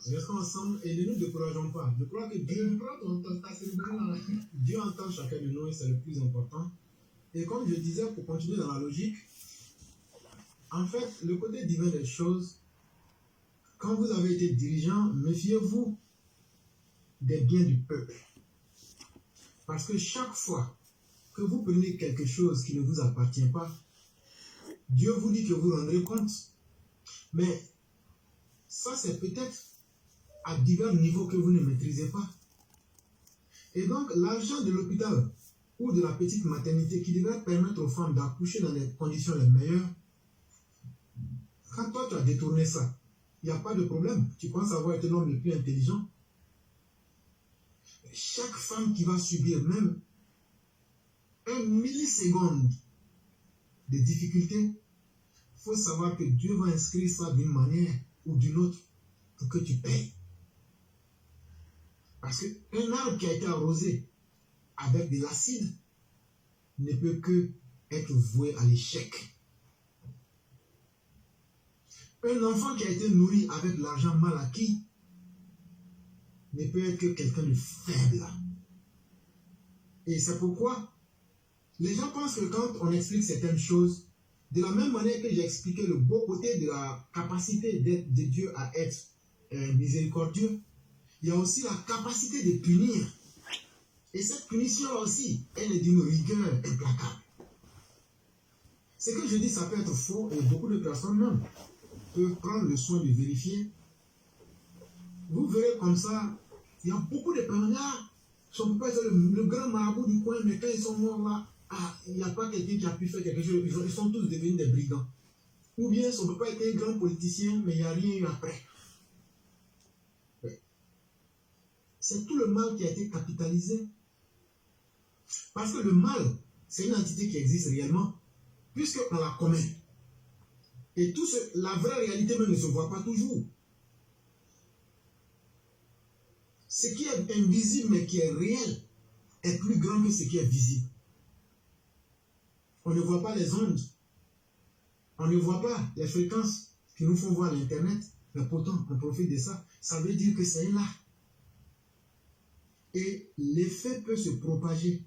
Restons ensemble et ne nous décourageons pas. Je crois que Dieu entend chacun de nous et c'est le plus important. Et comme je disais, pour continuer dans la logique, en fait, le côté divin des choses, quand vous avez été dirigeant, méfiez-vous des biens du peuple. Parce que chaque fois que vous prenez quelque chose qui ne vous appartient pas, Dieu vous dit que vous rendrez compte. Mais ça, c'est peut-être à divers niveaux que vous ne maîtrisez pas. Et donc, l'argent de l'hôpital ou de la petite maternité qui devrait permettre aux femmes d'accoucher dans les conditions les meilleures, quand toi, tu as détourné ça, il n'y a pas de problème. Tu penses avoir été l'homme le plus intelligent. Chaque femme qui va subir même 1 milliseconde de difficulté, il faut savoir que Dieu va inscrire ça d'une manière ou d'une autre pour que tu payes. Parce qu'un arbre qui a été arrosé avec de l'acide ne peut que être voué à l'échec. Un enfant qui a été nourri avec l'argent mal acquis ne peut être que quelqu'un de faible. Et c'est pourquoi les gens pensent que quand on explique certaines choses, de la même manière que j'ai expliqué le beau côté de la capacité de Dieu à être miséricordieux, il y a aussi la capacité de punir. Et cette punition-là aussi, elle est d'une rigueur implacable. Ce que je dis, ça peut être faux et beaucoup de personnes même peuvent prendre le soin de vérifier. Vous verrez comme ça, il y a beaucoup de personnes là, son papa est le grand marabout du coin, mais quand ils sont morts là, il n'y a pas quelqu'un qui a pu faire quelque chose, ils sont tous devenus des brigands. Ou bien son papa était un grand politicien, mais il n'y a rien eu après. C'est tout le mal qui a été capitalisé. Parce que le mal, c'est une entité qui existe réellement, puisqu'on la commet. Et la vraie réalité même ne se voit pas toujours. Ce qui est invisible mais qui est réel est plus grand que ce qui est visible. On ne voit pas les ondes. On ne voit pas les fréquences qui nous font voir l'Internet. Mais pourtant, on profite de ça. Ça veut dire que c'est là. Et l'effet peut se propager.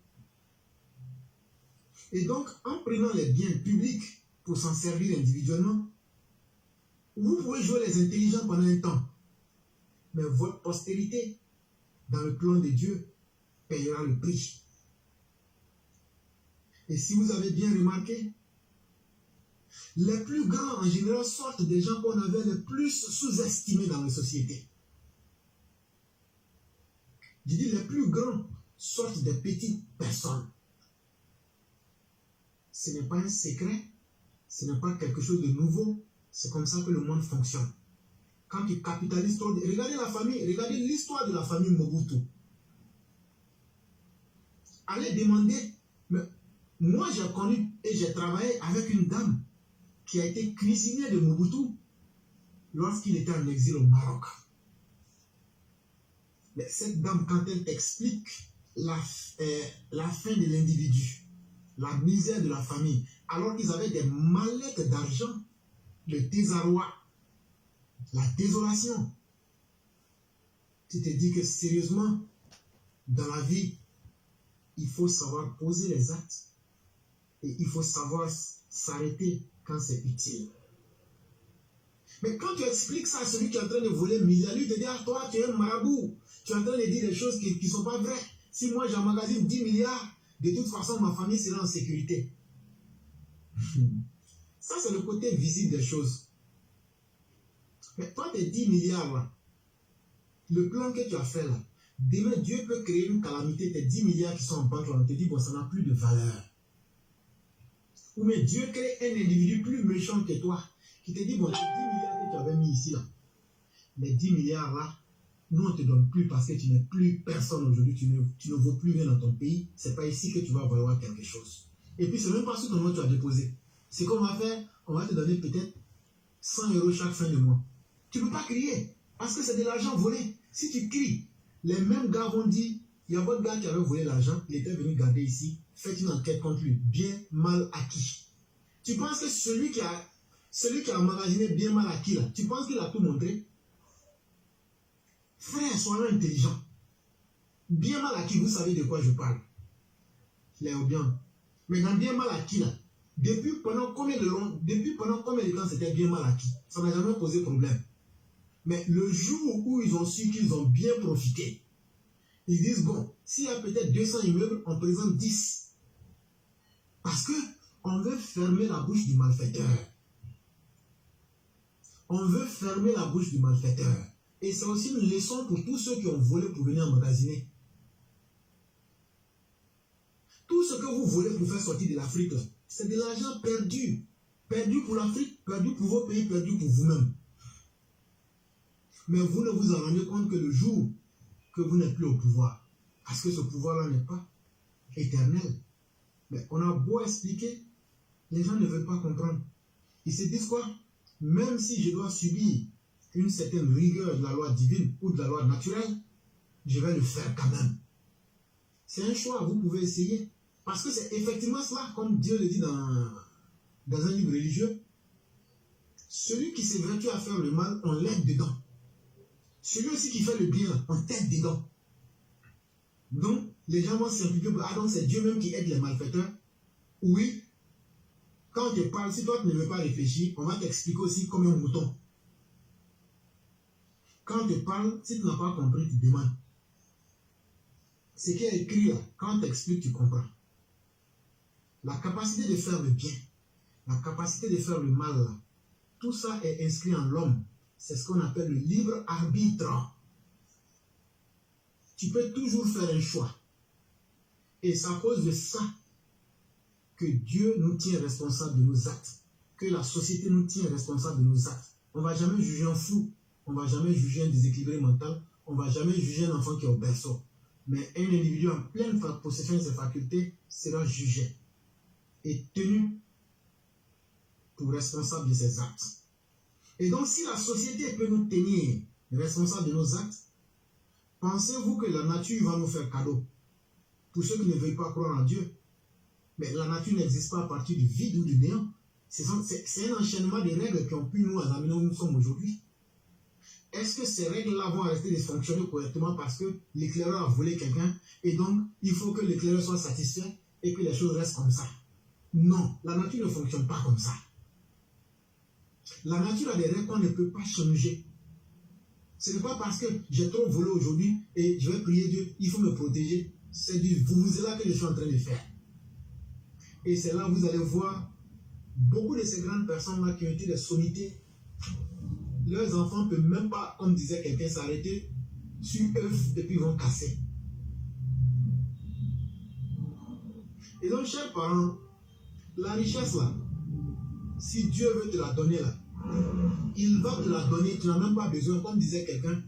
Et donc, en prenant les biens publics pour s'en servir individuellement, vous pouvez jouer les intelligents pendant un temps. Mais votre postérité, dans le plan de Dieu, payera le prix. Et si vous avez bien remarqué, les plus grands en général sortent des gens qu'on avait les plus sous-estimés dans la société. Je dis les plus grands sortent des petites personnes. Ce n'est pas un secret, ce n'est pas quelque chose de nouveau, c'est comme ça que le monde fonctionne. Quand tu capitalises trop, regardez la famille, regardez l'histoire de la famille Mobutu. Allez demander, mais moi j'ai connu et j'ai travaillé avec une dame qui a été cuisinière de Mobutu lorsqu'il était en exil au Maroc. Mais cette dame, quand elle t'explique la fin de l'individu, la misère de la famille, alors qu'ils avaient des mallettes d'argent, le désarroi, la désolation, tu te dis que sérieusement, dans la vie, il faut savoir poser les actes et il faut savoir s'arrêter quand c'est utile. Mais quand tu expliques ça à celui qui est en train de voler milliards, lui te dit, ah, toi, tu es un marabout, tu es en train de dire des choses qui ne sont pas vraies. Si moi j'emmagasine 10 milliards, de toute façon, ma famille sera en sécurité. Ça, c'est le côté visible des choses. Mais toi, tes 10 milliards, là, le plan que tu as fait là, demain, Dieu peut créer une calamité, tes 10 milliards qui sont en banque, là, on te dit, bon, ça n'a plus de valeur. Ou mais Dieu crée un individu plus méchant que toi, qui te dit, bon, tes 10 milliards que tu avais mis ici, là, les 10 milliards là, nous on ne te donne plus parce que tu n'es plus personne aujourd'hui, tu ne vaux plus rien dans ton pays, c'est pas ici que tu vas valoir quelque chose. Et puis c'est même pas sur ton nom que tu as déposé. Ce qu'on va faire, on va te donner peut-être 100 € chaque fin de mois. Tu ne peux pas crier, parce que c'est de l'argent volé. Si tu cries, les mêmes gars vont dire, il y a votre gars qui avait volé l'argent, il était venu garder ici, faites une enquête contre lui, bien mal acquis. Tu penses que celui qui a emmagasiné bien mal acquis là, tu penses qu'il a tout montré? Frère, soyons intelligents. Bien mal acquis, vous savez de quoi je parle. Les bien. Mais dans bien mal acquis, là, depuis pendant combien de temps c'était bien mal acquis? Ça n'a jamais posé problème. Mais le jour où ils ont su qu'ils ont bien profité, ils disent, bon, s'il y a peut-être 200 immeubles, on présente 10. Parce qu'on veut fermer la bouche du malfaiteur. On veut fermer la bouche du malfaiteur. Et c'est aussi une leçon pour tous ceux qui ont volé pour venir emmagasiner. Tout ce que vous volez pour faire sortir de l'Afrique, c'est de l'argent perdu. Perdu pour l'Afrique, perdu pour vos pays, perdu pour vous-même. Mais vous ne vous en rendez compte que le jour que vous n'êtes plus au pouvoir. Parce que ce pouvoir-là n'est pas éternel. Mais on a beau expliquer, les gens ne veulent pas comprendre. Ils se disent quoi? Même si je dois subir une certaine rigueur de la loi divine ou de la loi naturelle, je vais le faire quand même. C'est un choix, vous pouvez essayer. Parce que c'est effectivement cela, comme Dieu le dit dans un livre religieux. Celui qui s'évertue à faire le mal, on l'aide dedans. Celui aussi qui fait le bien, on t'aide dedans. Donc, les gens vont simplifier. Ah donc c'est Dieu même qui aide les malfaiteurs. Oui. Quand on te parle, si toi tu ne veux pas réfléchir, on va t'expliquer aussi comme un mouton. Quand on te parle, si tu n'as pas compris, tu demandes. Ce qui est écrit là, quand on t'explique, tu comprends. La capacité de faire le bien, la capacité de faire le mal là, tout ça est inscrit en l'homme. C'est ce qu'on appelle le libre arbitre. Tu peux toujours faire un choix. Et c'est à cause de ça que Dieu nous tient responsables de nos actes. Que la société nous tient responsables de nos actes. On ne va jamais juger un fou. On ne va jamais juger un déséquilibré mental. On ne va jamais juger un enfant qui est au berceau. Mais un individu en pleine possession de ses facultés sera jugé et tenu pour responsable de ses actes. Et donc, si la société peut nous tenir responsables de nos actes, pensez-vous que la nature va nous faire cadeau? Pour ceux qui ne veulent pas croire en Dieu. Mais la nature n'existe pas à partir du vide ou du néant. C'est un enchaînement de règles qui ont pu nous amener où nous sommes aujourd'hui. Est-ce que ces règles-là vont rester de fonctionner correctement parce que l'éclaireur a volé quelqu'un et donc il faut que l'éclaireur soit satisfait et que les choses restent comme ça? Non, la nature ne fonctionne pas comme ça. La nature a des règles qu'on ne peut pas changer. Ce n'est pas parce que j'ai trop volé aujourd'hui et je vais prier Dieu, il faut me protéger. C'est du vous-là que je suis en train de faire. Et c'est là que vous allez voir beaucoup de ces grandes personnes-là qui ont été des sommités. Leurs enfants ne peuvent même pas, comme disait quelqu'un, s'arrêter sur œuf et puis vont casser. Et donc, chers parents, la richesse là, si Dieu veut te la donner là, il va te la donner, tu n'as même pas besoin, comme disait quelqu'un,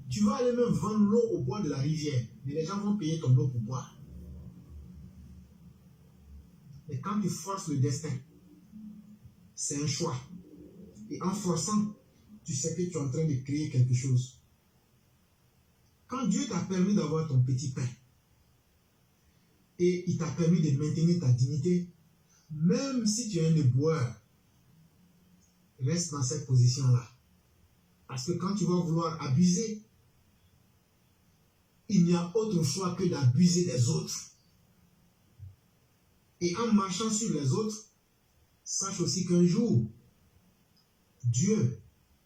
tu vas aller même vendre l'eau au bord de la rivière, mais les gens vont payer ton eau pour boire. Mais quand tu forces le destin, c'est un choix. Et en forçant, tu sais que tu es en train de créer quelque chose. Quand Dieu t'a permis d'avoir ton petit pain, et il t'a permis de maintenir ta dignité, même si tu es un éboueur, reste dans cette position-là. Parce que quand tu vas vouloir abuser, il n'y a autre choix que d'abuser des autres. Et en marchant sur les autres, sache aussi qu'un jour, Dieu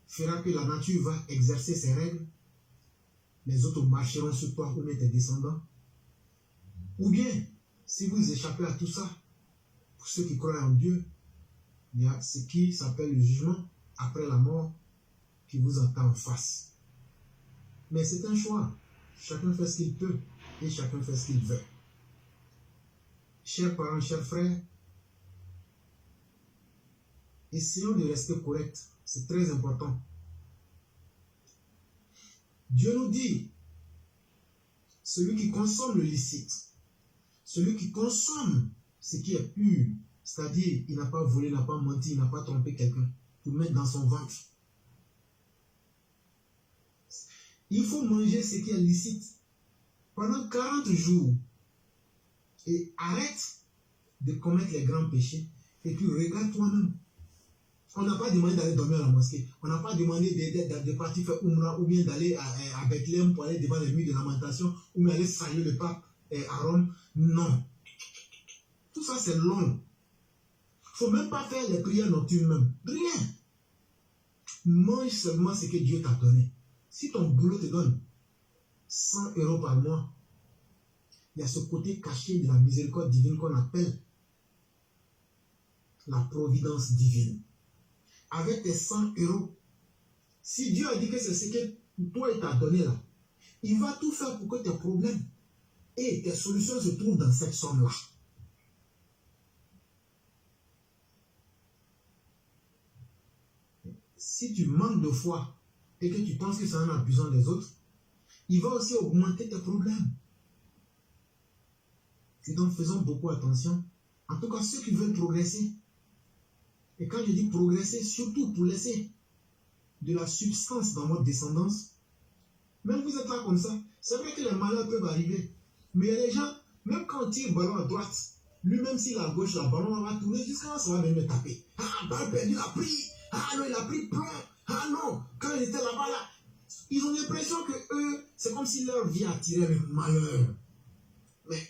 fera que la nature va exercer ses règles. Les autres marcheront sur toi ou même tes descendants. Ou bien, si vous échappez à tout ça, pour ceux qui croient en Dieu, il y a ce qui s'appelle le jugement après la mort qui vous attend en face. Mais c'est un choix. Chacun fait ce qu'il peut et chacun fait ce qu'il veut. Chers parents, chers frères, essayons de rester corrects. C'est très important. Dieu nous dit, celui qui consomme le licite, celui qui consomme ce qui est pur, c'est-à-dire il n'a pas volé, il n'a pas menti, il n'a pas trompé quelqu'un, pour mettre dans son ventre. Il faut manger ce qui est licite pendant 40 jours et arrête de commettre les grands péchés et puis regarde toi-même. On n'a pas demandé d'aller dormir à la mosquée. On n'a pas demandé de partir faire Umrah ou bien d'aller à Bethléem pour aller devant les murs de lamentation ou bien aller saluer le pape à Rome. Non. Tout ça, c'est long. Il ne faut même pas faire les prières nocturnes même. Rien. Mange seulement ce que Dieu t'a donné. Si ton boulot te donne 100 € par mois, il y a ce côté caché de la miséricorde divine qu'on appelle la providence divine. Avec tes 100 €, si Dieu a dit que c'est ce que toi il t'a donné là, il va tout faire pour que tes problèmes et tes solutions se trouvent dans cette somme-là. Si tu manques de foi et que tu penses que c'est en abusant des autres, il va aussi augmenter tes problèmes. Et donc faisons beaucoup attention. En tout cas, ceux qui veulent progresser. Et quand je dis progresser, surtout pour laisser de la substance dans votre descendance, même vous êtes là comme ça, c'est vrai que les malheurs peuvent arriver. Mais il y a des gens, même quand on tire le ballon à droite, lui-même s'il est à gauche, le ballon va tourner jusqu'à ça va venir me taper. Ah, balle perdu, il a pris. Ah non, il a pris plomb. Ah non, quand il était là-bas, là, ils ont l'impression que eux, c'est comme si leur vie attirait le malheur. Mais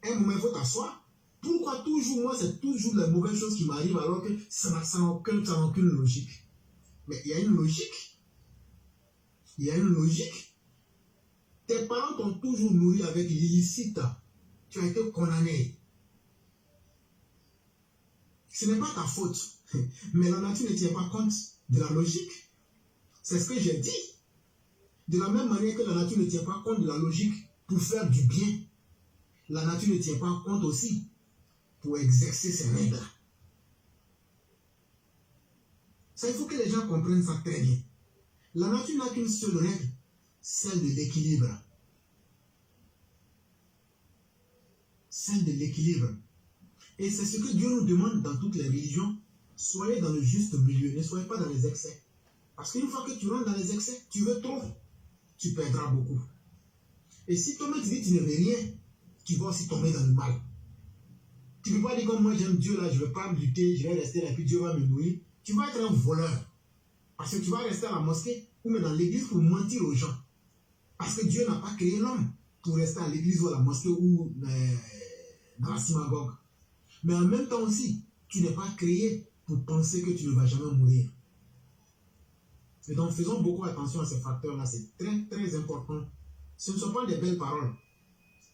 un moment, il faut t'asseoir. Pourquoi toujours, moi, c'est toujours les mauvaises choses qui m'arrivent alors que ça n'a aucune logique. Mais il y a une logique. Il y a une logique. Tes parents t'ont toujours nourri avec l'illicite. Tu as été condamné. Ce n'est pas ta faute. Mais la nature ne tient pas compte de la logique. C'est ce que j'ai dit. De la même manière que la nature ne tient pas compte de la logique pour faire du bien, la nature ne tient pas compte aussi pour exercer ses règles. Ça, il faut que les gens comprennent ça très bien. La nature n'a qu'une seule règle, celle de l'équilibre. Celle de l'équilibre. Et c'est ce que Dieu nous demande dans toutes les religions. Soyez dans le juste milieu, ne soyez pas dans les excès. Parce qu'une fois que tu rentres dans les excès, tu veux trop, tu perdras beaucoup. Et si toi-même tu dis que tu ne veux rien, tu vas aussi tomber dans le mal. Tu ne peux pas dire comme moi j'aime Dieu là, je ne vais pas me lutter, je vais rester là, puis Dieu va me nourrir. Tu vas être un voleur. Parce que tu vas rester à la mosquée ou même dans l'église pour mentir aux gens. Parce que Dieu n'a pas créé l'homme pour rester à l'église ou à la mosquée ou dans la synagogue. Mais en même temps aussi, tu n'es pas créé pour penser que tu ne vas jamais mourir. Et donc faisons beaucoup attention à ces facteurs-là, c'est très très important. Ce ne sont pas des belles paroles.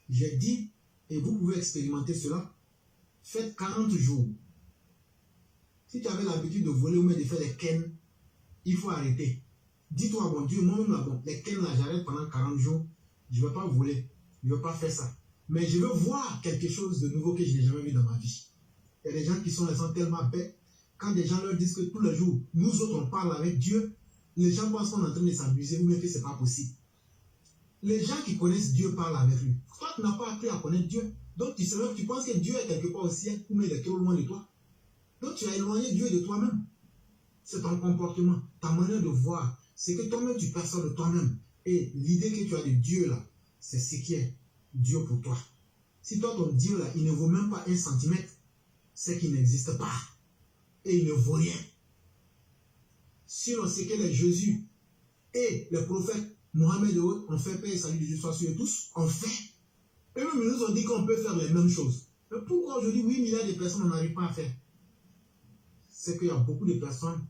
J'ai dit, et vous pouvez expérimenter cela, faites 40 jours. Si tu avais l'habitude de voler ou même de faire des ken, il faut arrêter. Dis-toi, bon Dieu, moi-même, là, bon, les ken là, j'arrête pendant 40 jours, je ne vais pas voler, je ne vais pas faire ça. Mais je veux voir quelque chose de nouveau que je n'ai jamais vu dans ma vie. Il y a des gens qui sont tellement bêtes, quand des gens leur disent que tous les jours, nous autres, on parle avec Dieu, les gens pensent qu'on est en train de s'amuser ou même que ce n'est pas possible. Les gens qui connaissent Dieu parlent avec lui. Toi, tu n'as pas appris à connaître Dieu. Donc, tu penses que Dieu est quelque part au ciel ou il est trop loin de toi. Donc, tu as éloigné Dieu de toi-même. C'est ton comportement, ta manière de voir. C'est que toi-même, tu perçois de toi-même. Et l'idée que tu as de Dieu, là, c'est ce qui est Dieu pour toi. Si toi, ton Dieu, là, il ne vaut même pas 1 centimètre, c'est qu'il n'existe pas. Et il ne vaut rien. Sinon, c'est que les Jésus et les prophètes Mohamed et autres ont fait paix et salut de Dieu soit sur eux tous, ont fait. Et même ils nous ont dit qu'on peut faire les mêmes choses. Mais pourquoi aujourd'hui 8 milliards de personnes n'arrivent pas à faire? C'est qu'il y a beaucoup de personnes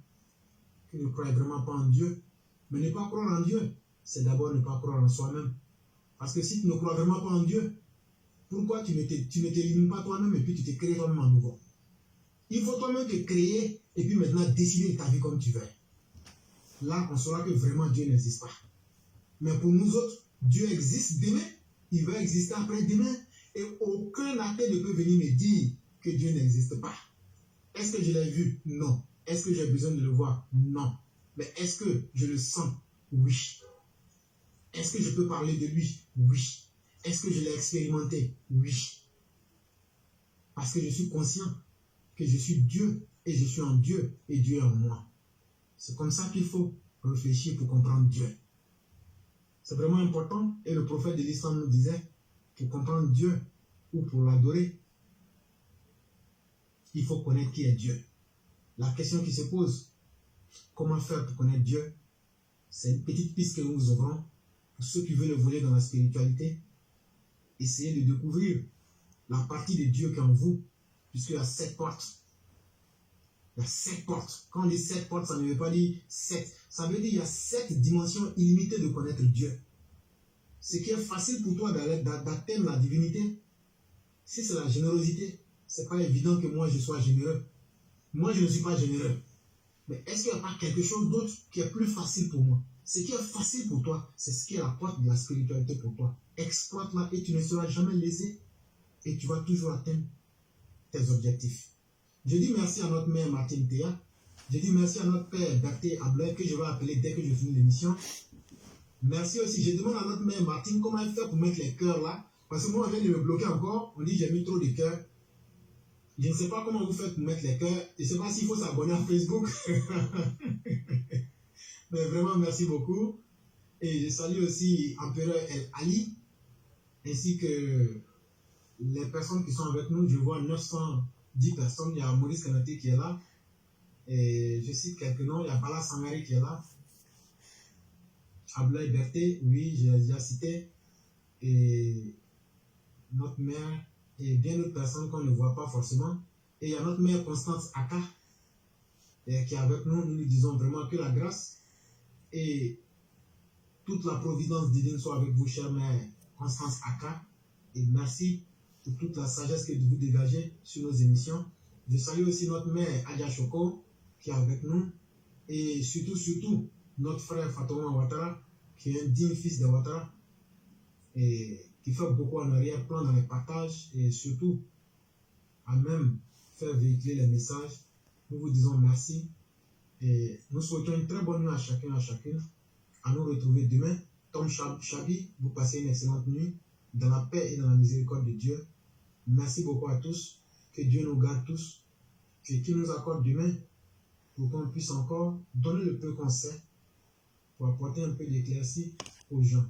qui ne croient vraiment pas en Dieu. Mais ne pas croire en Dieu, c'est d'abord ne pas croire en soi-même. Parce que si tu ne crois vraiment pas en Dieu, pourquoi tu ne t'élimines pas toi-même et puis tu te crées toi-même à nouveau? Il faut toi-même te créer et puis maintenant décider de ta vie comme tu veux. Là, on saura que vraiment Dieu n'existe pas. Mais pour nous autres, Dieu existe demain, il va exister après-demain. Et aucun athée ne peut venir me dire que Dieu n'existe pas. Est-ce que je l'ai vu? Non. Est-ce que j'ai besoin de le voir? Non. Mais est-ce que je le sens? Oui. Est-ce que je peux parler de lui? Oui. Est-ce que je l'ai expérimenté? Oui. Parce que je suis conscient que je suis Dieu et je suis en Dieu et Dieu est en moi. C'est comme ça qu'il faut réfléchir pour comprendre Dieu. C'est vraiment important. Et le prophète de l'Islam nous disait, pour comprendre Dieu ou pour l'adorer, il faut connaître qui est Dieu. La question qui se pose, comment faire pour connaître Dieu? C'est une petite piste que nous vous offrons pour ceux qui veulent évoluer dans la spiritualité. Essayez de découvrir la partie de Dieu qui est en vous, puisqu'il y a 7 portes. Il y a 7 portes. Quand on dit 7 portes, ça ne veut pas dire 7. Ça veut dire qu'il y a 7 dimensions illimitées de connaître Dieu. Ce qui est facile pour toi d'atteindre la divinité, si c'est la générosité, ce n'est pas évident que moi je sois généreux. Moi je ne suis pas généreux. Mais est-ce qu'il n'y a pas quelque chose d'autre qui est plus facile pour moi? Ce qui est facile pour toi, c'est ce qui est la porte de la spiritualité pour toi. Exploite-la et tu ne seras jamais lésé et tu vas toujours atteindre tes objectifs. Je dis merci à notre mère Martine Théa. Je dis merci à notre père Berthe Abler que je vais appeler dès que je finis l'émission. Merci aussi. Je demande à notre mère Martine comment elle fait pour mettre les cœurs là. Parce que moi, on vient de me bloquer encore. On dit j'ai mis trop de cœurs. Je ne sais pas comment vous faites pour mettre les cœurs. Je ne sais pas s'il faut s'abonner à Facebook. Mais vraiment, merci beaucoup. Et je salue aussi Empereur El Ali, ainsi que les personnes qui sont avec nous. Je vois 910 personnes. Il y a Maurice Kanaté qui est là. Et je cite quelques noms. Il y a Bala Sangari qui est là. Ablaï Berthe, oui, j'ai déjà cité. Et notre mère et bien d'autres personnes qu'on ne voit pas forcément. Et il y a notre mère Constance Aka qui est avec nous. Nous lui disons vraiment que la grâce et toute la providence divine soit avec vous, chère mère Constance Aka. Et merci pour toute la sagesse que vous dégagez sur nos émissions. Je salue aussi notre mère Adia Choko qui est avec nous. Et surtout, notre frère Fatoma Ouattara, qui est un digne fils de Ouattara et qui fait beaucoup en arrière-plan dans les partages et surtout à même faire véhiculer les messages. Nous vous disons merci et nous souhaitons une très bonne nuit à chacun et à chacune. À nous retrouver demain. Tom Chabi, vous passez une excellente nuit dans la paix et dans la miséricorde de Dieu. Merci beaucoup à tous. Que Dieu nous garde tous et qu'il nous accorde demain pour qu'on puisse encore donner le peu qu'on sait pour apporter un peu d'éclaircie aux gens.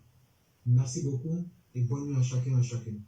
Merci beaucoup et bonne nuit à chacun et à chacune.